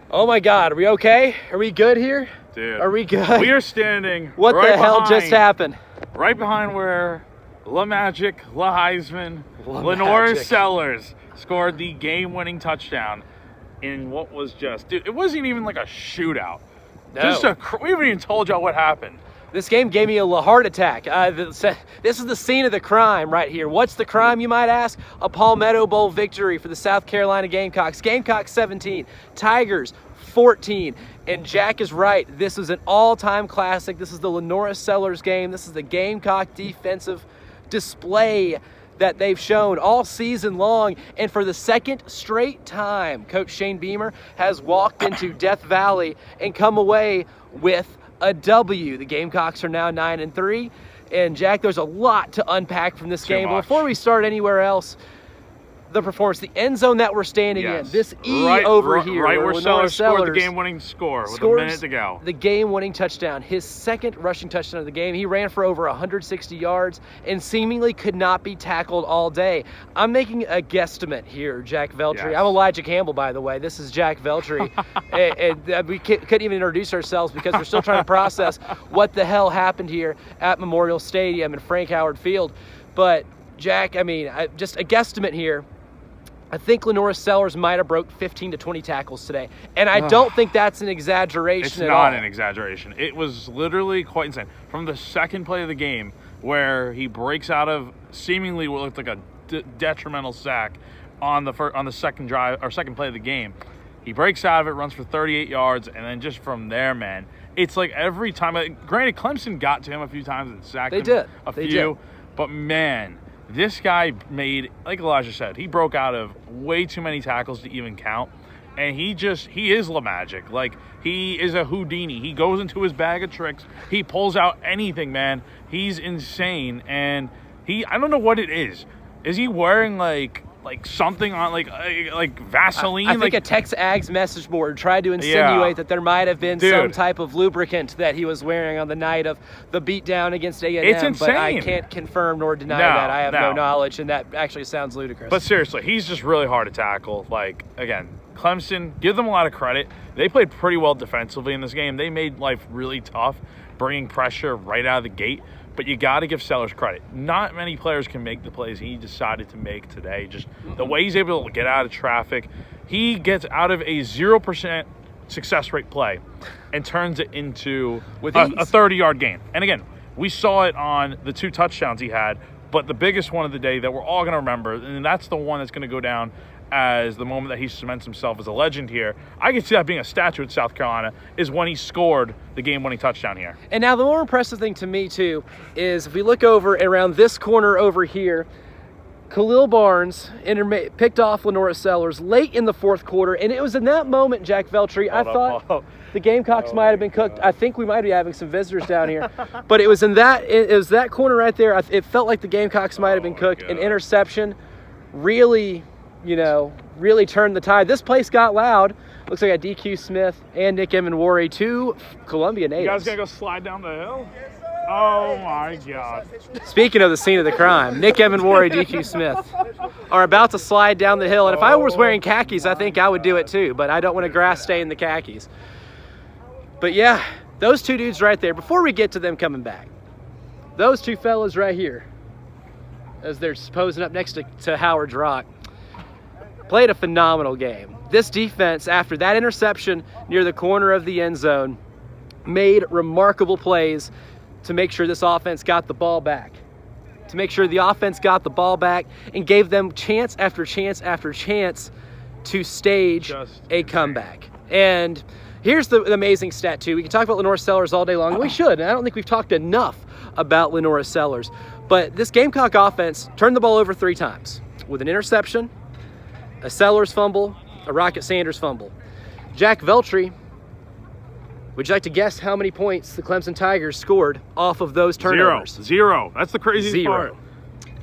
Oh my God, are we okay? Are we good here? Dude, are we good? We are standing What right the hell behind, just happened? Right behind where La Magic, La Heisman, La Lenora Magic. Sellers scored the game-winning touchdown in what was just, dude, it wasn't even like a shootout. No. We haven't even told y'all what happened. This game gave me a heart attack. This is the scene of the crime right here. What's the crime, you might ask? A Palmetto Bowl victory for the South Carolina Gamecocks. Gamecocks 17, Tigers 14. And Jack is right. This is an all-time classic. This is the Lenora Sellers game. This is the Gamecock defensive display that they've shown all season long. And for the second straight time, Coach Shane Beamer has walked into Death Valley and come away with a W. The Gamecocks are now 9-3. And Jack, there's a lot to unpack from this game. But before we start anywhere else, the performance, the end zone that we're standing in, this over here, right where Lenora Sellers scored the game-winning score with a minute to go. The game-winning touchdown, his second rushing touchdown of the game. He ran for over 160 yards and seemingly could not be tackled all day. I'm making a guesstimate here, Jack Veltri. Yes. I'm Elijah Campbell, by the way. This is Jack Veltri. and we couldn't even introduce ourselves because we're still trying to process what the hell happened here at Memorial Stadium and Frank Howard Field. But, Jack, I mean, just a guesstimate here. I think Lenora Sellers might have broke 15 to 20 tackles today. And I don't think that's an exaggeration at all. It's not an exaggeration. It was literally quite insane. From the second play of the game where he breaks out of seemingly what looked like a detrimental sack on the second drive or second play of the game, he breaks out of it, runs for 38 yards, and then just from there, man, it's like every time. Granted, Clemson got to him a few times and sacked him a few, but man, this guy made, like Elijah said, he broke out of way too many tackles to even count. And he is La Magic. Like, he is a Houdini. He goes into his bag of tricks. He pulls out anything, man. He's insane. And I don't know what it is. Is he wearing like something on like Vaseline? I think a Tex Ags message board tried to insinuate that there might have been some type of lubricant that he was wearing on the night of the beatdown against A&M. It's insane. But I can't confirm nor deny that. I have no knowledge, and that actually sounds ludicrous. But seriously, he's just really hard to tackle. Like, again, Clemson, give them a lot of credit. They played pretty well defensively in this game. They made life really tough, bringing pressure right out of the gate. But you got to give Sellers credit. Not many players can make the plays he decided to make today. Just the way he's able to get out of traffic. He gets out of a 0% success rate play and turns it into a 30-yard gain. And again, we saw it on the 2 touchdowns he had, but the biggest one of the day that we're all going to remember, and that's the one that's going to go down as the moment that he cements himself as a legend here. I can see that being a statue at South Carolina, is when he scored the game-winning touchdown here. And now the more impressive thing to me, too, is if we look over around this corner over here, Khalil Barnes picked off Lenora Sellers late in the fourth quarter, and it was in that moment, Jack Veltri, I thought the Gamecocks might have been cooked. I think we might be having some visitors down here. But it was that corner right there. It felt like the Gamecocks might have been cooked. An interception really turned the tide. This place got loud. Looks like a DQ Smith and Nick Emenwari, 2 Columbia natives. You guys gonna go slide down the hill? Oh my God. Speaking of the scene of the crime, Nick Emenwari, DQ Smith are about to slide down the hill. And if I was wearing khakis, I think I would do it too, but I don't want to grass stain the khakis. But yeah, those 2 dudes right there, before we get to them coming back, those 2 fellas right here, as they're posing up next to Howard's Rock, played a phenomenal game. This defense, after that interception near the corner of the end zone, made remarkable plays to make sure this offense got the ball back. To make sure the offense got the ball back and gave them chance after chance after chance to stage a comeback. And here's the amazing stat, too. We can talk about Lenora Sellers all day long, and we should. And I don't think we've talked enough about Lenora Sellers. But this Gamecock offense turned the ball over 3 times with an interception, a Sellers fumble, a Rocket Sanders fumble. Jack Veltri, would you like to guess how many points the Clemson Tigers scored off of those turnovers? 0. That's the craziest part.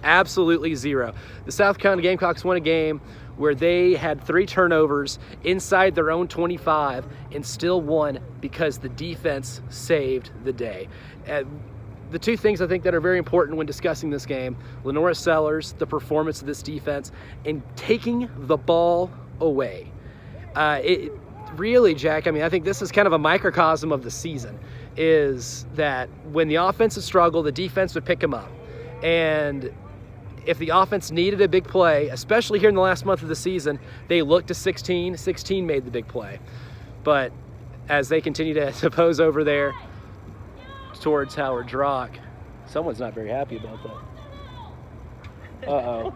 Absolutely 0. The South Carolina Gamecocks won a game where they had 3 turnovers inside their own 25 and still won because the defense saved the day. The 2 things I think that are very important when discussing this game, Lenora Sellers, the performance of this defense, and taking the ball away. really, Jack, I mean, I think this is kind of a microcosm of the season, is that when the offense would struggle, the defense would pick them up. And if the offense needed a big play, especially here in the last month of the season, they looked to 16. 16 made the big play. But as they continue to pose over there towards Howard Drock, someone's not very happy about that. Uh-oh.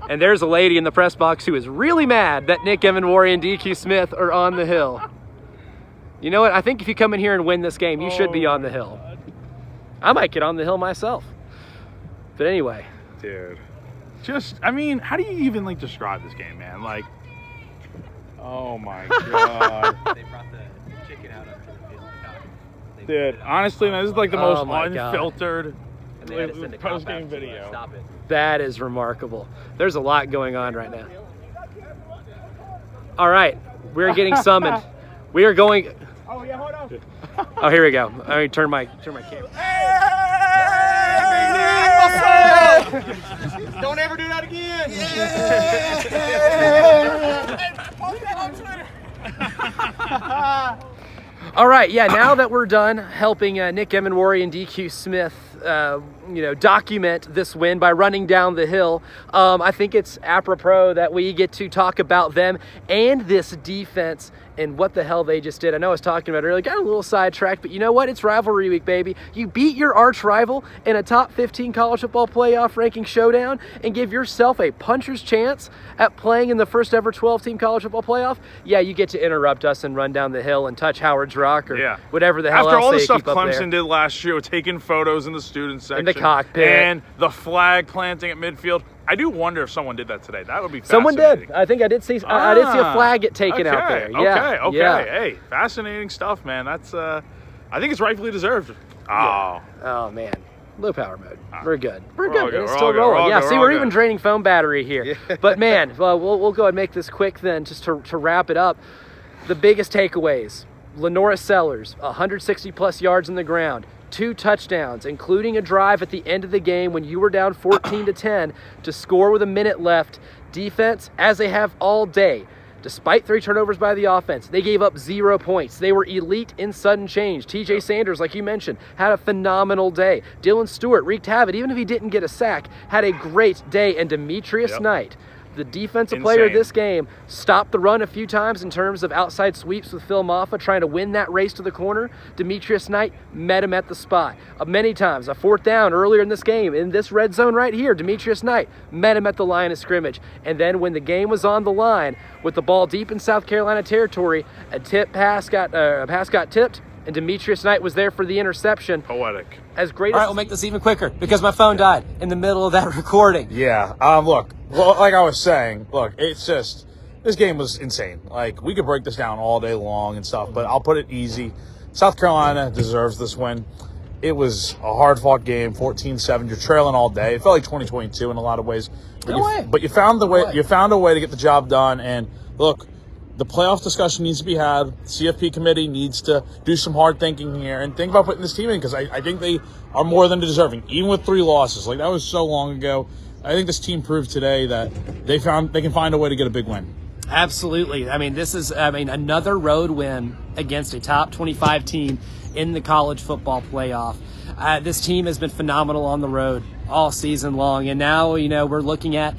And there's a lady in the press box who is really mad that Nick Evanwari and DQ Smith are on the hill. You know what? I think if you come in here and win this game, you should be on the hill. I might get on the hill myself. But anyway. Dude. I mean, how do you even, like, describe this game, man? Like, oh, my God. They brought the chicken out onto the field. Dude, honestly, man, this is, like, the most God. unfiltered And they had to send a cop out post-game to, video. stop it. That is remarkable. There's a lot going on right now. All right, we're getting summoned. We are going. Oh yeah, hold on. Oh, here we go. All right, turn my camera. Don't ever do that again. Post that on Twitter. All right, yeah. Now that we're done helping Nick Evanwari and DQ Smith, document this win by running down the hill, I think it's apropos that we get to talk about them and this defense and what the hell they just did. I know I was talking about it earlier, got a little sidetracked, but you know what? It's rivalry week, baby. You beat your arch rival in a top 15 college football playoff ranking showdown and give yourself a puncher's chance at playing in the first ever 12-team college football playoff. Yeah, you get to interrupt us and run down the hill and touch Howard's Rock or whatever the hell After else all the they stuff keep up there. Clemson did last year with taking photos in the student section. In the cockpit. And the flag planting at midfield. I do wonder if someone did that today. That would be Someone fascinating. did. I think I did see. I did see a flag get taken out there. Yeah. Okay. Yeah. Hey, fascinating stuff, man. That's. I think it's rightfully deserved. Yeah. Oh man. Low power mode. We're good. We're all good. good. It's We're still all good. rolling. We're all Yeah. good. See, We're we're all even good. draining phone battery here. But man, we'll go ahead and make this quick then, just to wrap it up. The biggest takeaways: Lenora Sellers, 160 plus yards in the ground. 2 touchdowns, including a drive at the end of the game when you were down 14-10 to score with a minute left. Defense, as they have all day, despite 3 turnovers by the offense, they gave up 0 points. They were elite in sudden change. TJ Sanders, like you mentioned, had a phenomenal day. Dylan Stewart wreaked havoc, even if he didn't get a sack, had a great day. And Demetrius Knight, the defensive player of this game, stopped the run a few times in terms of outside sweeps with Phil Maffa trying to win that race to the corner. Demetrius Knight met him at the spot. Many times, a 4th down earlier in this game, in this red zone right here, Demetrius Knight met him at the line of scrimmage. And then when the game was on the line, with the ball deep in South Carolina territory, a pass got tipped, and Demetrius Knight was there for the interception. Poetic. As great All as right, we'll make this even quicker because my phone died in the middle of that recording. Yeah. Look, well, like I was saying, look, it's just, this game was insane. Like, we could break this down all day long and stuff, but I'll put it easy. South Carolina deserves this win. It was a hard-fought game, 14-7. You're trailing all day. It felt like 2022 in a lot of ways. But you found the way. You found a way to get the job done. And look, the playoff discussion needs to be had. The CFP committee needs to do some hard thinking here and think about putting this team in, because I think they are more than deserving, even with 3 losses. Like, that was so long ago. I think this team proved today that they can find a way to get a big win. Absolutely. I mean, this is another road win against a top 25 team in the college football playoff. This team has been phenomenal on the road all season long, and now we're looking at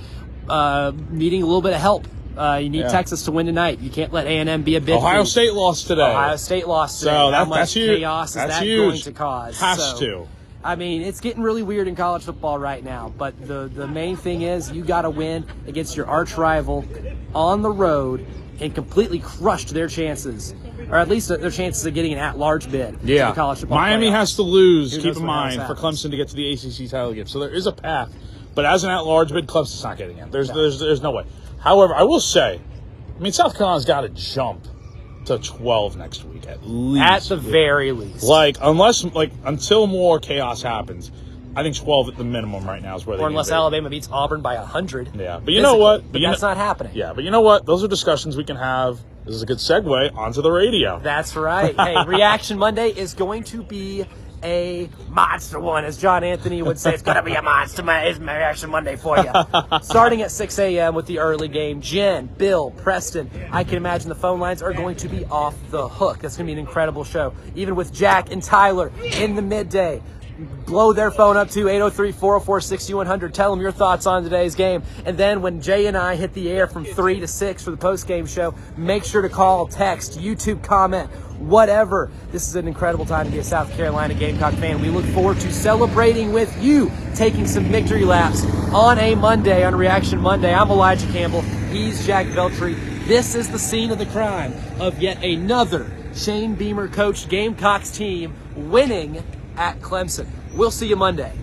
needing a little bit of help. You need Texas to win tonight. You can't let A&M be a big Ohio State lost today. Ohio State lost today. So How much that's huge. chaos is That's that huge. going to cause? Has to. I mean, it's getting really weird in college football right now, but the main thing is you got to win against your arch rival on the road and completely crushed their chances, or at least their chances of getting an at-large bid to the college football Miami playoff. has to lose, Who keep knows in what else mind, for happens. Clemson to get to the ACC title game. So there is a path, but as an at-large bid, Clemson's not getting in. There's no way. However, I will say, South Carolina's got to jump to 12 next week at least. At the very least. Until more chaos happens, I think 12 at the minimum right now is where they Or need unless to be. Alabama beats Auburn by 100. Yeah, but you know what? But that's not happening. Yeah, but you know what? Those are discussions we can have. This is a good segue onto the radio. That's right. Hey, Reaction Monday is going to be a monster one, as John Anthony would say. It's going to be a monster Reaction Monday for you. Starting at 6 a.m. with the early game. Jen, Bill, Preston. I can imagine the phone lines are going to be off the hook. That's going to be an incredible show. Even with Jack and Tyler in the midday. Blow their phone up to 803-404-6100. Tell them your thoughts on today's game. And then when Jay and I hit the air from 3 to 6 for the post-game show, make sure to call, text, YouTube comment, whatever. This is an incredible time to be a South Carolina Gamecock fan. We look forward to celebrating with you, taking some victory laps on a Monday, on Reaction Monday. I'm Elijah Campbell. He's Jack Veltri. This is the scene of the crime of yet another Shane Beamer coached Gamecocks team winning at Clemson. We'll see you Monday.